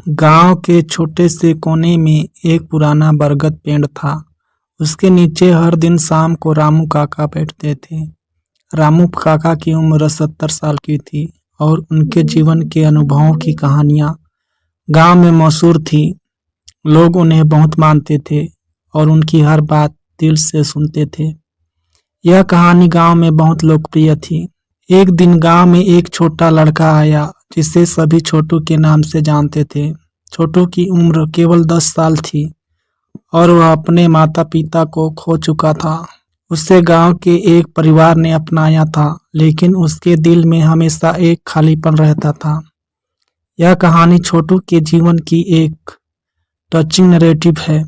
गांव के छोटे से कोने में एक पुराना बरगद पेड़ था। उसके नीचे हर दिन शाम को रामू काका बैठते थे। रामू काका की उम्र 70 साल की थी और उनके जीवन के अनुभवों की कहानियां गांव में मशहूर थी। लोग उन्हें बहुत मानते थे और उनकी हर बात दिल से सुनते थे। यह कहानी गांव में बहुत लोकप्रिय थी। एक दिन गांव में एक छोटा लड़का आया जिसे सभी छोटू के नाम से जानते थे। छोटू की उम्र केवल 10 साल थी और वह अपने माता पिता को खो चुका था। उसे गांव के एक परिवार ने अपनाया था, लेकिन उसके दिल में हमेशा एक खालीपन रहता था। यह कहानी छोटू के जीवन की एक टचिंग नैरेटिव है।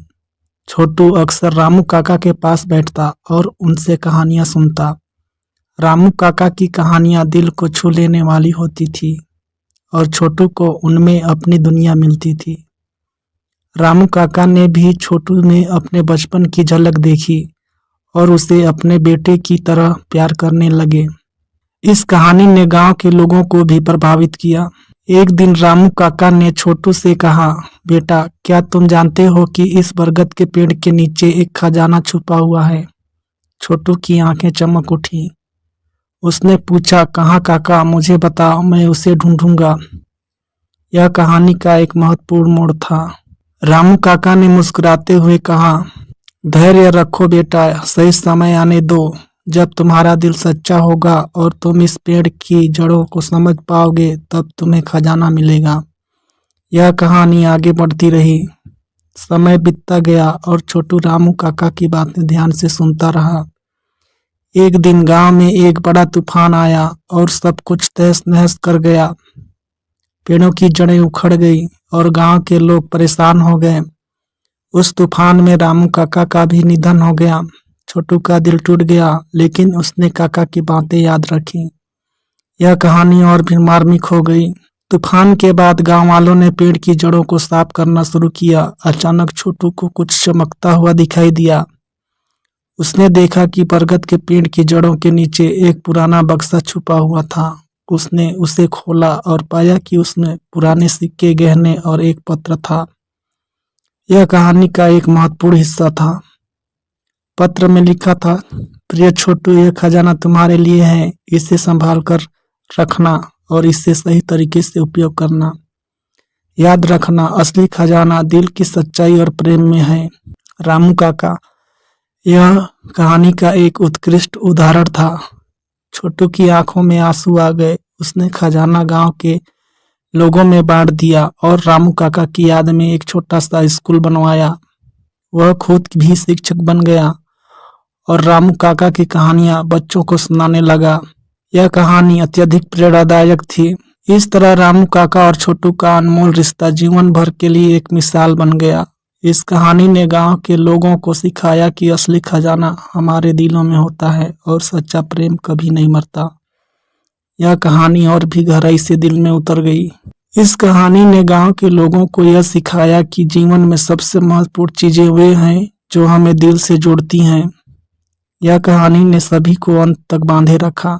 छोटू अक्सर रामू काका के पास बैठता और उनसे कहानियां सुनता। रामू काका की कहानियां दिल को छू लेने वाली होती थी और छोटू को उनमें अपनी दुनिया मिलती थी। रामू काका ने भी छोटू में अपने बचपन की झलक देखी और उसे अपने बेटे की तरह प्यार करने लगे। इस कहानी ने गांव के लोगों को भी प्रभावित किया। एक दिन रामू काका ने छोटू से कहा, बेटा, क्या तुम जानते हो कि इस बरगद के पेड़ के नीचे एक खजाना छुपा हुआ है? छोटू की आंखें चमक उठी। उसने पूछा, कहाँ काका, मुझे बताओ, मैं उसे ढूंढूंगा। यह कहानी का एक महत्वपूर्ण मोड़ था। रामू काका ने मुस्कुराते हुए कहा, धैर्य रखो बेटा, सही समय आने दो। जब तुम्हारा दिल सच्चा होगा और तुम इस पेड़ की जड़ों को समझ पाओगे, तब तुम्हें खजाना मिलेगा। यह कहानी आगे बढ़ती रही। समय बीतता गया और छोटू रामू काका की बातें ध्यान से सुनता रहा। एक दिन गांव में एक बड़ा तूफान आया और सब कुछ तहस नहस कर गया। पेड़ों की जड़ें उखड़ गई और गांव के लोग परेशान हो गए। उस तूफान में रामू काका का भी निधन हो गया। छोटू का दिल टूट गया, लेकिन उसने काका की बातें याद रखी। यह कहानी और भी मार्मिक हो गई। तूफान के बाद गांव वालों ने पेड़ की जड़ों को साफ करना शुरू किया। अचानक छोटू को कुछ चमकता हुआ दिखाई दिया। उसने देखा कि बरगद के पेड़ की जड़ों के नीचे एक पुराना बक्सा छुपा हुआ था। उसने उसे खोला और पाया कि उसमें पुराने सिक्के, गहने और एक पत्र था। यह कहानी का एक महत्वपूर्ण हिस्सा था। पत्र में लिखा था, प्रिय छोटू, यह खजाना तुम्हारे लिए है। इसे संभाल कर रखना और इससे सही तरीके से उपयोग करना। याद रखना, असली खजाना दिल की सच्चाई और प्रेम में है। रामू काका। यह कहानी का एक उत्कृष्ट उदाहरण था। छोटू की आंखों में आंसू आ गए। उसने खजाना गांव के लोगों में बांट दिया और रामू काका की याद में एक छोटा सा स्कूल बनवाया। वह खुद भी शिक्षक बन गया और रामू काका की कहानियां बच्चों को सुनाने लगा। यह कहानी अत्यधिक प्रेरणादायक थी। इस तरह रामू काका और छोटू का अनमोल रिश्ता जीवन भर के लिए एक मिसाल बन गया। इस कहानी ने गांव के लोगों को सिखाया कि असली खजाना हमारे दिलों में होता है और सच्चा प्रेम कभी नहीं मरता। यह कहानी और भी गहराई से दिल में उतर गई। इस कहानी ने गांव के लोगों को यह सिखाया कि जीवन में सबसे महत्वपूर्ण चीजें वे हैं जो हमें दिल से जोड़ती हैं। यह कहानी ने सभी को अंत तक बांधे रखा।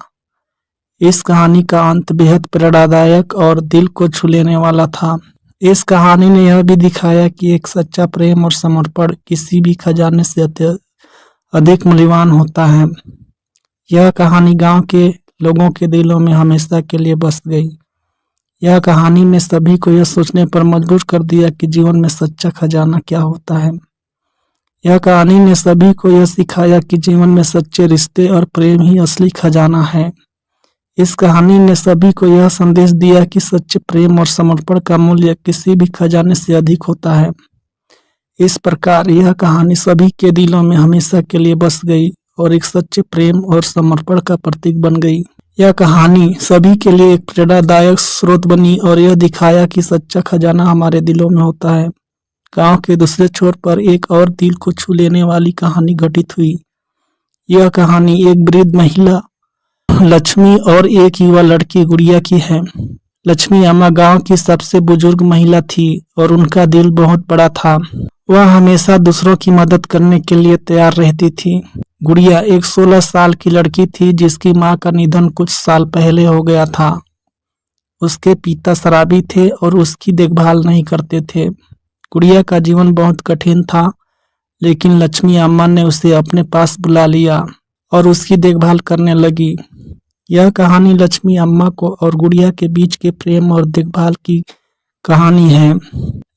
इस कहानी का अंत बेहद प्रेरणादायक और दिल को छू लेने वाला था। इस कहानी ने यह भी दिखाया कि एक सच्चा प्रेम और समर्पण किसी भी खजाने से अधिक मूल्यवान होता है। यह कहानी गांव के लोगों के दिलों में हमेशा के लिए बस गई। यह कहानी ने सभी को यह सोचने पर मजबूर कर दिया कि जीवन में सच्चा खजाना क्या होता है। यह कहानी ने सभी को यह सिखाया कि जीवन में सच्चे रिश्ते और प्रेम ही असली खजाना है। इस कहानी ने सभी को यह संदेश दिया कि सच्चे प्रेम और समर्पण का मूल्य किसी भी खजाने से अधिक होता है। इस प्रकार यह कहानी सभी के दिलों में हमेशा के लिए बस गई और एक सच्चे प्रेम और समर्पण का प्रतीक बन गई। यह कहानी सभी के लिए एक प्रेरणादायक स्रोत बनी और यह दिखाया कि सच्चा खजाना हमारे दिलों में होता है। गांव के दूसरे छोर पर एक और दिल को छू लेने वाली कहानी घटित हुई। यह कहानी एक वृद्ध महिला लक्ष्मी और एक युवा लड़की गुड़िया की है। लक्ष्मी अम्मा गांव की सबसे बुजुर्ग महिला थी और उनका दिल बहुत बड़ा था। वह हमेशा दूसरों की मदद करने के लिए तैयार रहती थी। गुड़िया एक 16 साल की लड़की थी जिसकी मां का निधन कुछ साल पहले हो गया था। उसके पिता शराबी थे और उसकी देखभाल नहीं करते थे। गुड़िया का जीवन बहुत कठिन था, लेकिन लक्ष्मी अम्मा ने उसे अपने पास बुला लिया और उसकी देखभाल करने लगी। यह कहानी लक्ष्मी अम्मा को और गुड़िया के बीच के प्रेम और देखभाल की कहानी है।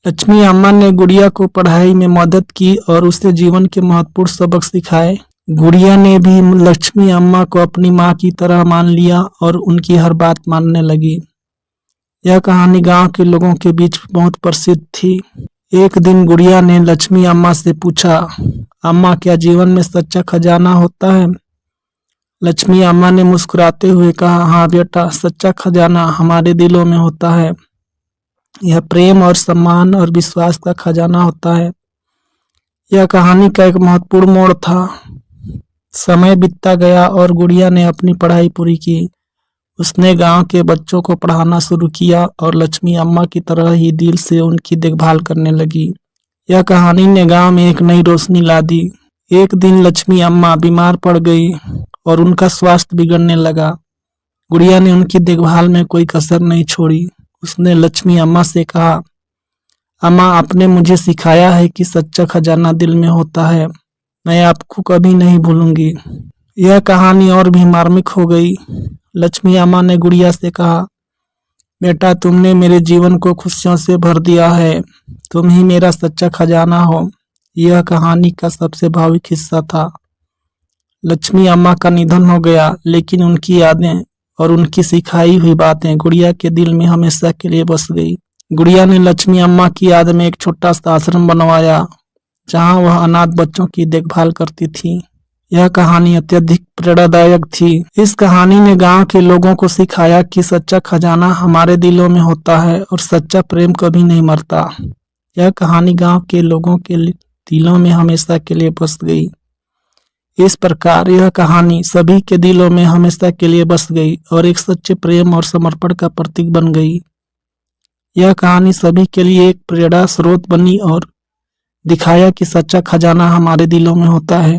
लक्ष्मी अम्मा ने गुड़िया को पढ़ाई में मदद की और उसे जीवन के महत्वपूर्ण सबक सिखाए। गुड़िया ने भी लक्ष्मी अम्मा को अपनी माँ की तरह मान लिया और उनकी हर बात मानने लगी। यह कहानी गांव के लोगों के बीच बहुत प्रसिद्ध थी। एक दिन गुड़िया ने लक्ष्मी अम्मा से पूछा, अम्मा क्या जीवन में सच्चा खजाना होता है? लक्ष्मी अम्मा ने मुस्कुराते हुए कहा, हाँ बेटा, सच्चा खजाना हमारे दिलों में होता है। यह प्रेम और सम्मान और विश्वास का खजाना होता है। यह कहानी का एक महत्वपूर्ण मोड़ था। समय बीतता गया और गुड़िया ने अपनी पढ़ाई पूरी की। उसने गांव के बच्चों को पढ़ाना शुरू किया और लक्ष्मी अम्मा की तरह ही दिल से उनकी देखभाल करने लगी। यह कहानी ने गांव में एक नई रोशनी ला दी। एक दिन लक्ष्मी अम्मा बीमार पड़ गई और उनका स्वास्थ्य बिगड़ने लगा। गुड़िया ने उनकी देखभाल में कोई कसर नहीं छोड़ी। उसने लक्ष्मी अम्मा से कहा, अम्मा, आपने मुझे सिखाया है कि सच्चा खजाना दिल में होता है। मैं आपको कभी नहीं भूलूंगी। यह कहानी और भी मार्मिक हो गई। लक्ष्मी अम्मा ने गुड़िया से कहा, बेटा, तुमने मेरे जीवन को खुशियों से भर दिया है। तुम ही मेरा सच्चा खजाना हो। यह कहानी का सबसे भावुक हिस्सा था। लक्ष्मी अम्मा का निधन हो गया, लेकिन उनकी यादें और उनकी सिखाई हुई बातें गुड़िया के दिल में हमेशा के लिए बस गई। गुड़िया ने लक्ष्मी अम्मा की याद में एक छोटा सा आश्रम बनवाया, जहां वह अनाथ बच्चों की देखभाल करती थी। यह कहानी अत्यधिक प्रेरणादायक थी। इस कहानी ने गांव के लोगों को सिखाया कि सच्चा खजाना हमारे दिलों में होता है और सच्चा प्रेम कभी नहीं मरता। यह कहानी गांव के लोगों के दिलों में हमेशा के लिए बस गई। इस प्रकार यह कहानी सभी के दिलों में हमेशा के लिए बस गई और एक सच्चे प्रेम और समर्पण का प्रतीक बन गई। यह कहानी सभी के लिए एक प्रेरणा स्रोत बनी और दिखाया कि सच्चा खजाना हमारे दिलों में होता है।